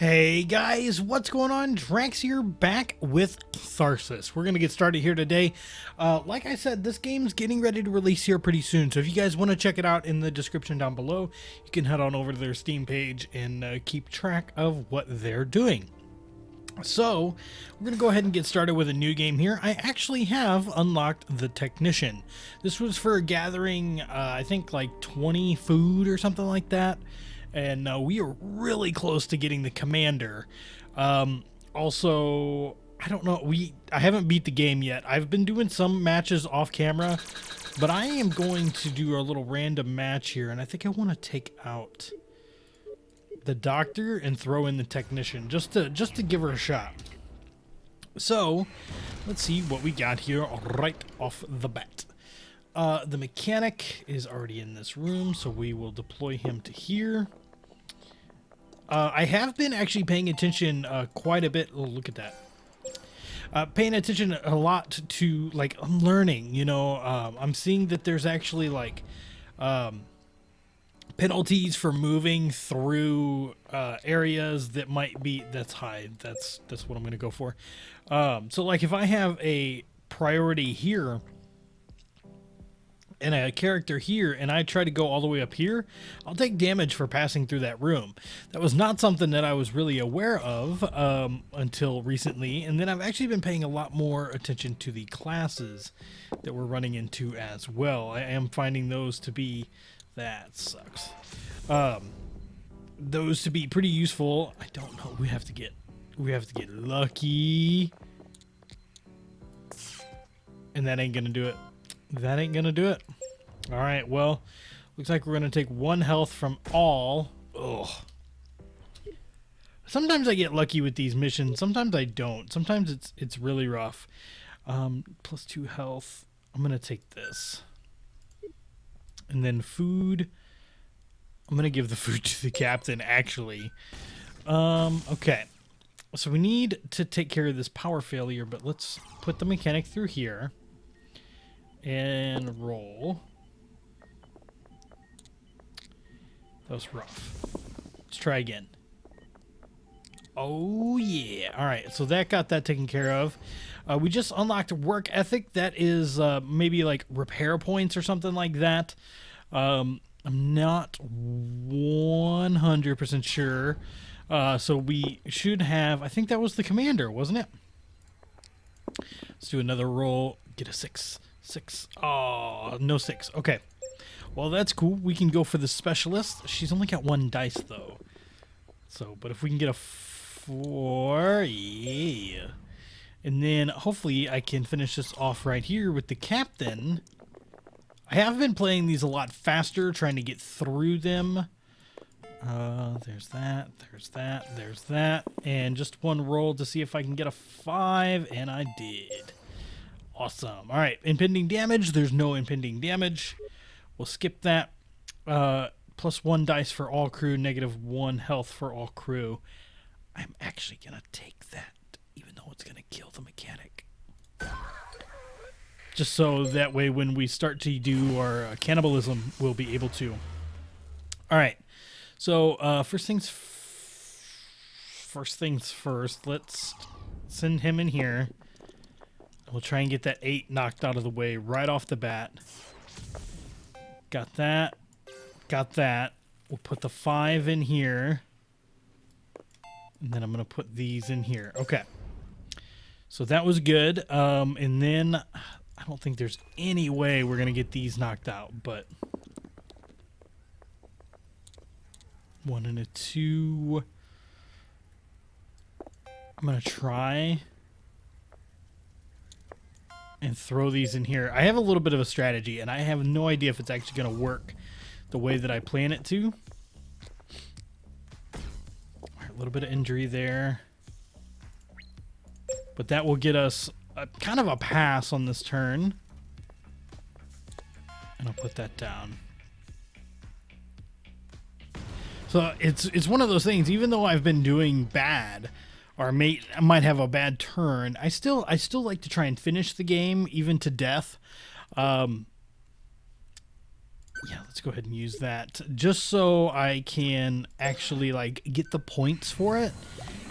Hey guys, what's going on? Drax here, back with Tharsis. We're going to get started here today. Like I said, this game's getting ready to release here pretty soon, so if you guys want to check it out, in the description down below, you can head on over to their Steam page and keep track of what they're doing. So, we're going to go ahead and get started with a new game here. I actually have unlocked the Technician. This was for gathering, I think like 20 food or something like that. And we are really close to getting the Commander. Also, I don't know, I haven't beat the game yet. I've been doing some matches off camera, but I am going to do a little random match here, and I think I want to take out the Doctor and throw in the Technician just to give her a shot. So, let's see what we got here right off the bat. The Mechanic is already in this room, so we will deploy him to here. I have been actually paying attention quite a bit. Oh, look at that. Paying attention a lot to, like, I'm learning, you know. I'm seeing that there's actually, like, penalties for moving through areas that might be, that's high. That's what I'm going to go for. So, like, if I have a priority here, and a character here, and I try to go all the way up here, I'll take damage for passing through that room. That was not something that I was really aware of until recently, and then I've actually been paying a lot more attention to the classes that we're running into as well. I am finding those to be, that sucks, those to be pretty useful. I don't know, we have to get lucky, and that ain't gonna do it. That ain't gonna do it. Alright, well, looks like we're gonna take 1 health from all. Ugh. Sometimes I get lucky with these missions, sometimes I don't. Sometimes it's really rough. Plus 2 health. I'm gonna take this. And then food. I'm gonna give the food to the captain, actually. Okay. So we need to take care of this power failure, but let's put the Mechanic through here. And roll. That was rough. Let's try again. Oh yeah. Alright, so that got that taken care of. We just unlocked work ethic. That is maybe like repair points or something like that. I'm not 100% sure. So we should have, I think that was the Commander, wasn't it? Let's do another roll. Get a 6. 6. Oh, no 6. Okay. Well, that's cool. We can go for the Specialist. She's only got 1 dice, though. So, but if we can get a 4, yeah. And then, hopefully, I can finish this off right here with the Captain. I have been playing these a lot faster, trying to get through them. There's that, there's that, there's that. And just 1 roll to see if I can get a 5, and I did. Awesome. All right, impending damage. There's no impending damage. We'll skip that. Plus 1 dice for all crew, negative 1 health for all crew. I'm actually going to take that, even though it's going to kill the Mechanic. Just so that way when we start to do our cannibalism, we'll be able to. All right. So first things first, let's send him in here. We'll try and get that 8 knocked out of the way right off the bat. Got that. Got that. We'll put the 5 in here. And then I'm going to put these in here. Okay. So that was good. And then I don't think there's any way we're going to get these knocked out. But 1 and a 2. I'm going to try and throw these in here. I have a little bit of a strategy, and I have no idea if it's actually going to work the way that I plan it to. All right, a little bit of injury there. But that will get us kind of a pass on this turn. And I'll put that down. So it's one of those things, even though I've been doing bad, or I might have a bad turn, I still like to try and finish the game, even to death. Yeah, let's go ahead and use that just so I can actually like get the points for it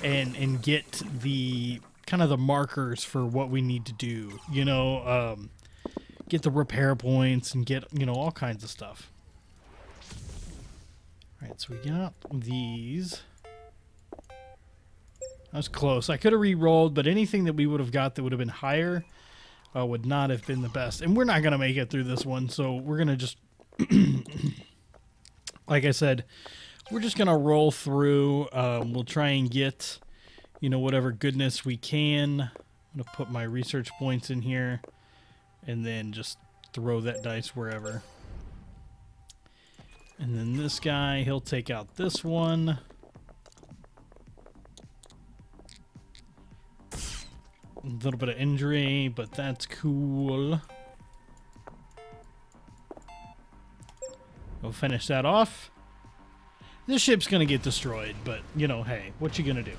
and get the kind of the markers for what we need to do, you know, get the repair points and get, you know, all kinds of stuff. All right, so we got these. That was close. I could have re-rolled, but anything that we would have got that would have been higher would not have been the best. And we're not going to make it through this one, so we're going to just, like I said, we're just going to roll through. We'll try and get, you know, whatever goodness we can. I'm going to put my research points in here and then just throw that dice wherever. And then this guy, he'll take out this one. A little bit of injury, but that's cool. We'll finish that off. This ship's gonna get destroyed, but, you know, hey, what you gonna do?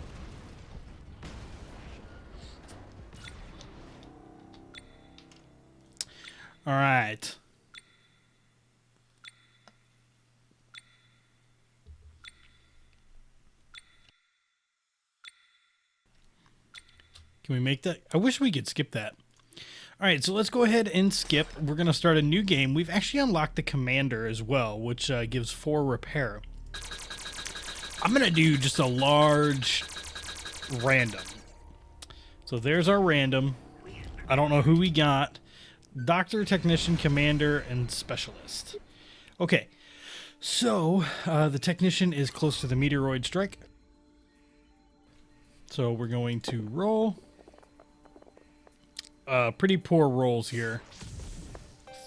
All right. Can we make that? I wish we could skip that. All right, so let's go ahead and skip. We're going to start a new game. We've actually unlocked the commander as well, which gives 4 repair. I'm going to do just a large random. So there's our random. I don't know who we got. Doctor, technician, commander, and specialist. Okay, so the technician is close to the meteoroid strike. So we're going to roll. Pretty poor rolls here.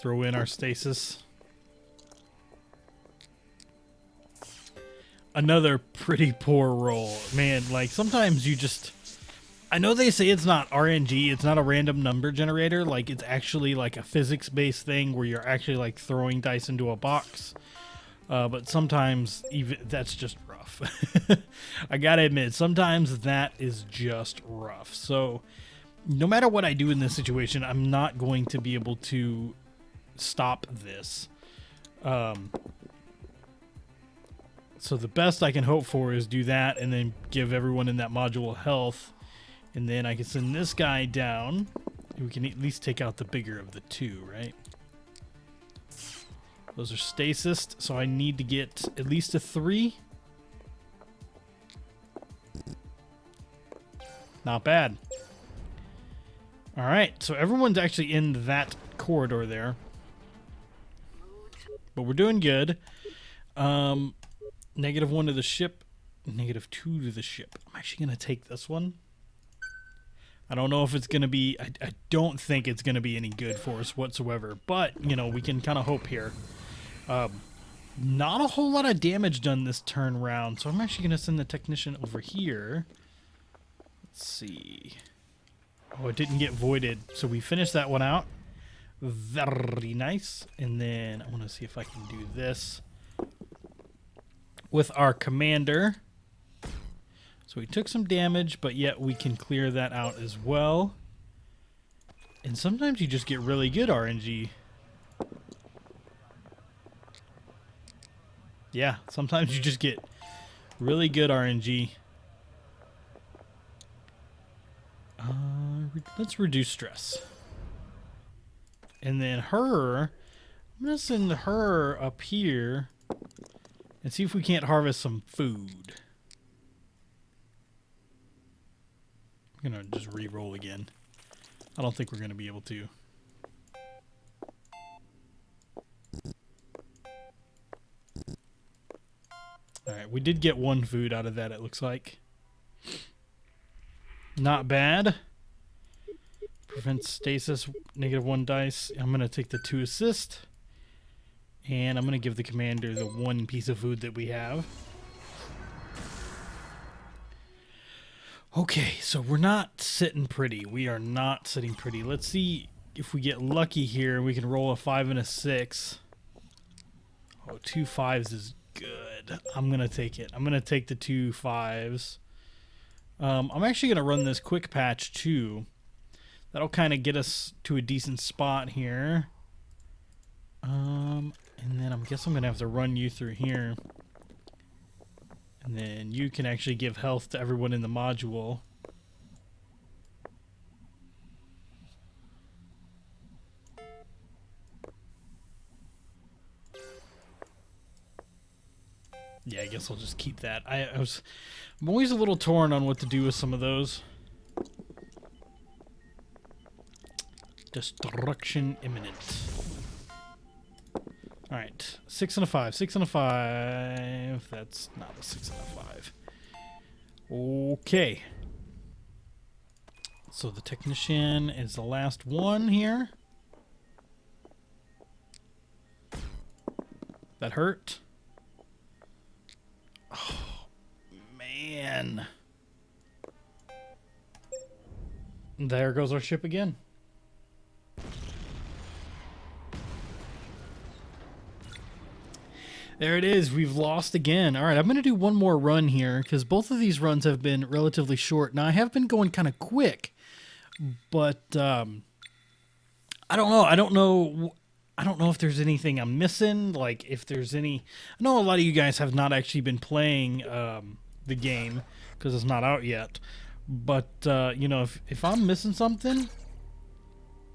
Throw in our stasis. Another pretty poor roll. Man, like sometimes you just... I know they say it's not RNG, it's not a random number generator. Like it's actually like a physics-based thing where you're actually like throwing dice into a box. But sometimes even that's just rough. I gotta admit, sometimes that is just rough. So no matter what I do in this situation, I'm not going to be able to stop this. So the best I can hope for is do that and then give everyone in that module health. And then I can send this guy down. We can at least take out the bigger of the 2, right? Those are stasis, so I need to get at least a 3. Not bad. All right, so everyone's actually in that corridor there. But we're doing good. -1 to the ship, -2 to the ship. I'm actually going to take this one. I don't know if it's going to be... I don't think it's going to be any good for us whatsoever. But, you know, we can kind of hope here. Not a whole lot of damage done this turn round, so I'm actually going to send the technician over here. Let's see. Oh, it didn't get voided, so we finished that one out. Very nice. And then I want to see if I can do this with our commander. So we took some damage, but yet we can clear that out as well. And sometimes you just get really good RNG. Yeah, sometimes you just get really good RNG. Let's reduce stress. And then her, I'm going to send her up here and see if we can't harvest some food. I'm going to just re-roll again. I don't think we're going to be able to. Alright, we did get 1 food out of that, it looks like. Not bad. Prevents stasis, -1 dice. I'm going to take the 2 assist. And I'm going to give the commander the 1 piece of food that we have. Okay, so we're not sitting pretty. We are not sitting pretty. Let's see if we get lucky here. We can roll a 5 and a 6. Oh, 2 5s is good. I'm going to take it. I'm going to take the 2 5s. I'm actually going to run this quick patch too. That'll kind of get us to a decent spot here. And And then I guess I'm going to have to run you through here. And then you can actually give health to everyone in the module. Yeah, I guess I'll just keep that. I'm always a little torn on what to do with some of those. Destruction imminent. Alright, 6 and a 5. 6 and a 5. That's not a 6 and a 5. Okay. So the technician is the last one here. That hurt. Oh, man. There goes our ship again. There it is. We've lost again. All right, I'm going to do one more run here because both of these runs have been relatively short. Now, I have been going kind of quick, but I don't know. I don't know if there's anything I'm missing. Like, if there's any... I know a lot of you guys have not actually been playing the game because it's not out yet. But, you know, if I'm missing something,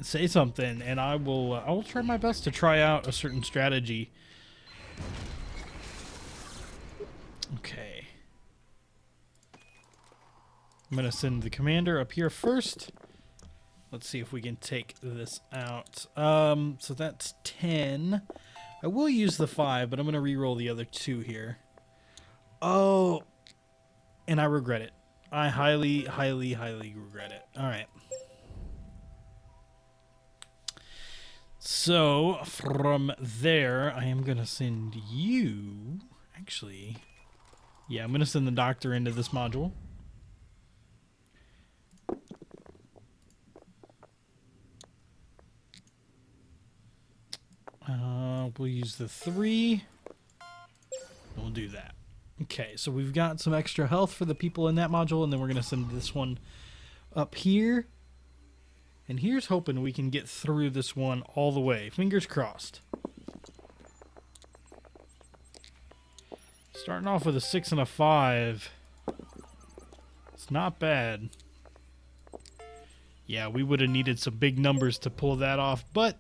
say something, and I will try my best to try out a certain strategy. Okay. I'm going to send the commander up here first. Let's see if we can take this out. So that's 10. I will use the 5, but I'm going to re-roll the other 2 here. Oh, and I regret it. I highly, highly, highly regret it. All right. So, from there, I am going to send you... Actually, yeah, I'm going to send the doctor into this module. We'll use the 3. We'll do that. Okay, so we've got some extra health for the people in that module, and then we're going to send this one up here. And here's hoping we can get through this one all the way. Fingers crossed. Starting off with a 6 and a 5. It's not bad. Yeah, we would have needed some big numbers to pull that off, but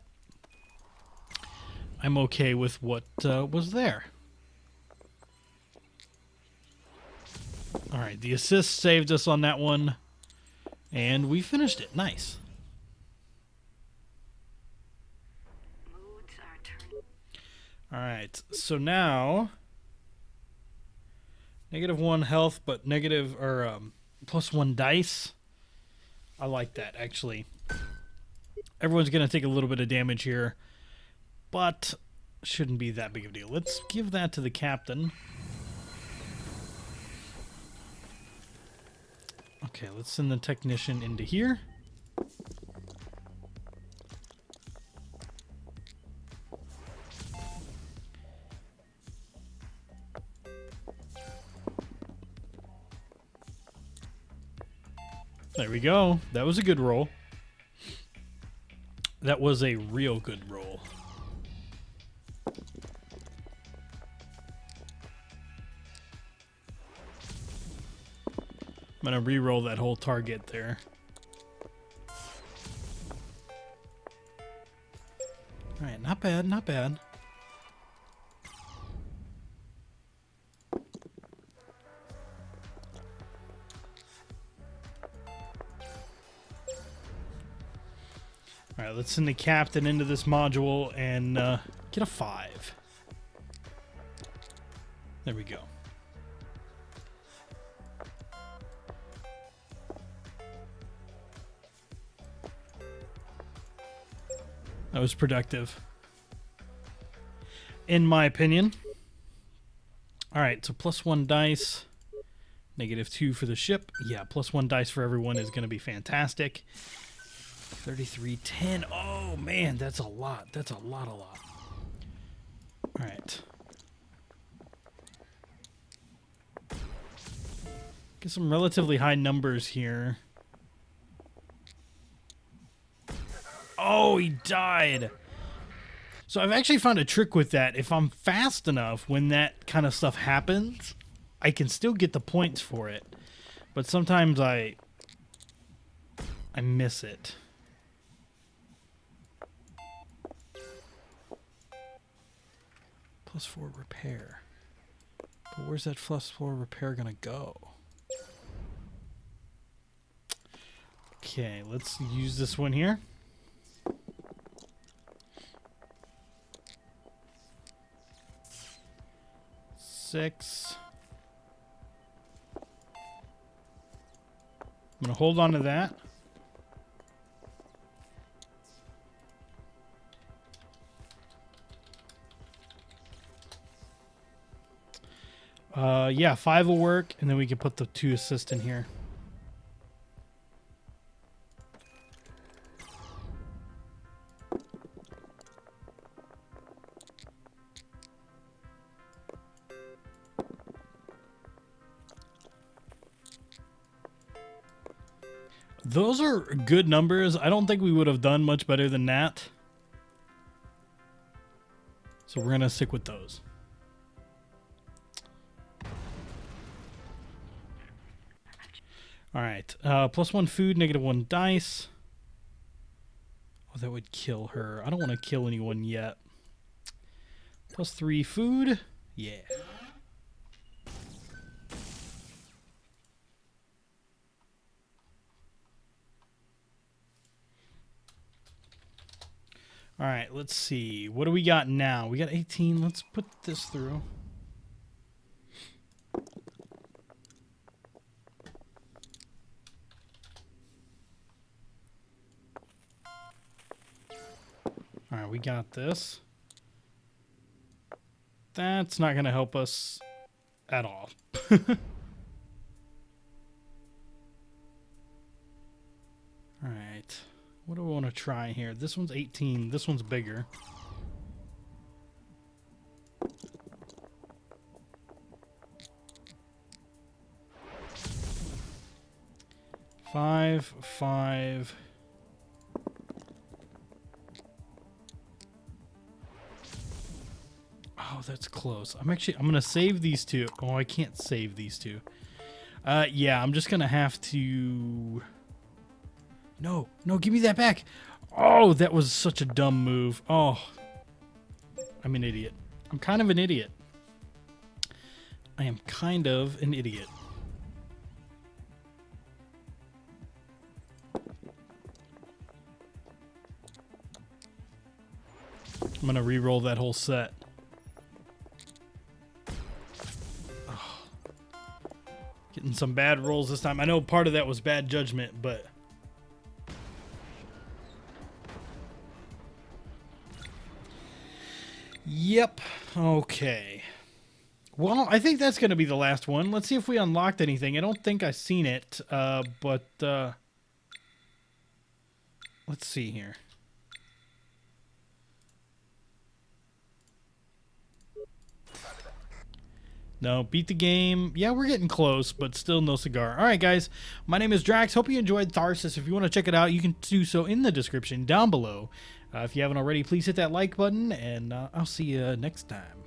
I'm okay with what was there. Alright, the assist saved us on that one, and we finished it. Nice. Alright, so now -1 health, but negative or +1 dice. I like that, actually. Everyone's going to take a little bit of damage here, but shouldn't be that big of a deal. Let's give that to the captain. Okay, let's send the technician into here. There we go. That was a good roll. That was a real good roll. I'm going to re-roll that whole target there. Alright, not bad, not bad. Alright, let's send the captain into this module and get a 5. There we go. That was productive, in my opinion. Alright, so +1 dice. -2 for the ship. Yeah, +1 dice for everyone is going to be fantastic. 3310. Oh, man, that's a lot. That's a lot. Alright. Get some relatively high numbers here. Oh, he died. So I've actually found a trick with that. If I'm fast enough when that kind of stuff happens, I can still get the points for it. But sometimes I miss it. +4 repair. But where's that +4 repair gonna go? Okay, let's use this one here. Six. I'm gonna hold on to that. Yeah, 5 will work, and then we can put the 2 assist in here. Those are good numbers. I don't think we would have done much better than that. So we're going to stick with those. All right. +1 food, -1 dice. Oh, that would kill her. I don't want to kill anyone yet. +3 food. Yeah. All right, let's see. What do we got now? We got 18. Let's put this through. All right, we got this. That's not going to help us at all. All right. What do I want to try here? This one's 18. This one's bigger. Five, 5. Oh, that's close. I'm gonna save these 2. Oh, I can't save these 2. Yeah, I'm just gonna have to. No, give me that back. Oh, that was such a dumb move. Oh, I'm an idiot. I'm kind of an idiot. I am kind of an idiot. I'm going to re-roll that whole set. Oh. Getting some bad rolls this time. I know part of that was bad judgment, but... Yep. Okay. Well, I think that's going to be the last one. Let's see if we unlocked anything. I don't think I've seen it, but let's see here. No, beat the game. Yeah, we're getting close, but still no cigar. All right, guys. My name is Drax. Hope you enjoyed Tharsis. If you want to check it out, you can do so in the description down below. If you haven't already, please hit that like button, and I'll see you next time.